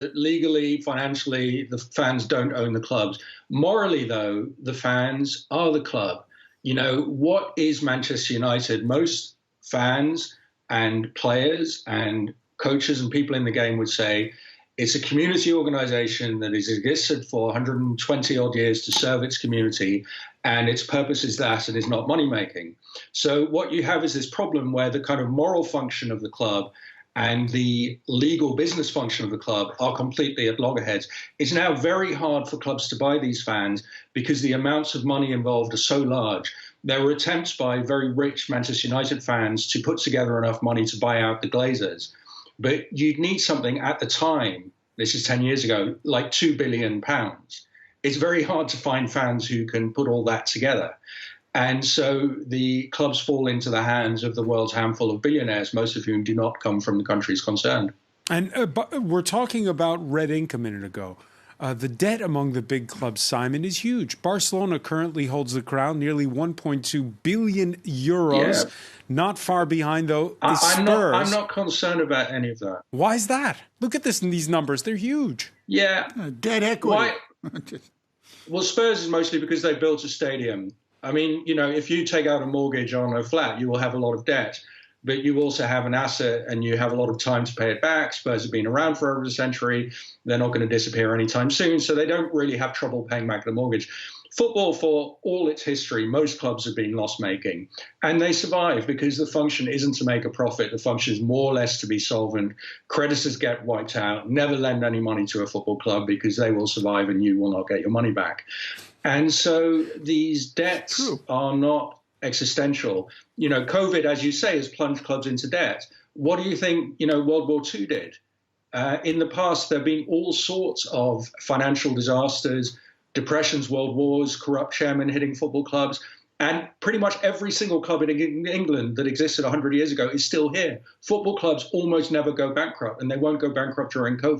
Legally, financially, the fans don't own the clubs. Morally, though, the fans are the club. You know, what is Manchester United? Most fans and players and coaches and people in the game would say it's a community organization that has existed for 120 odd years to serve its community, and its purpose is that and is not money making. So what you have is this problem where the kind of moral function of the club and the legal business function of the club are completely at loggerheads. It's now very hard for clubs to buy these fans because the amounts of money involved are so large. There were attempts by very rich Manchester United fans to put together enough money to buy out the Glazers. But you'd need something at the time, this is 10 years ago, like £2 billion. It's very hard to find fans who can put all that together. And so the clubs fall into the hands of the world's handful of billionaires, most of whom do not come from the countries concerned. And we're talking about red ink a minute ago. The debt among the big clubs, Simon, is huge. Barcelona currently holds the crown, nearly 1.2 billion euros. Yeah. Not far behind, though, is Spurs. I'm not concerned about any of that. Why is that? Look at this in these numbers. They're huge. Yeah. Debt equity. Well, Spurs is mostly because they built a stadium. I mean, you know, if you take out a mortgage on a flat, you will have a lot of debt. But you also have an asset and you have a lot of time to pay it back. Spurs have been around for over a century. They're not going to disappear anytime soon. So they don't really have trouble paying back the mortgage. Football, for all its history, most clubs have been loss-making. And they survive because the function isn't to make a profit. The function is more or less to be solvent. Creditors get wiped out. Never lend any money to a football club because they will survive and you will not get your money back. And so these debts are not existential. You know, COVID, as you say, has plunged clubs into debt. What do you think, you know, World War II did? In the past, there have been all sorts of financial disasters, depressions, world wars, corrupt chairmen hitting football clubs. And pretty much every single club in England that existed 100 years ago is still here. Football clubs almost never go bankrupt, and they won't go bankrupt during COVID.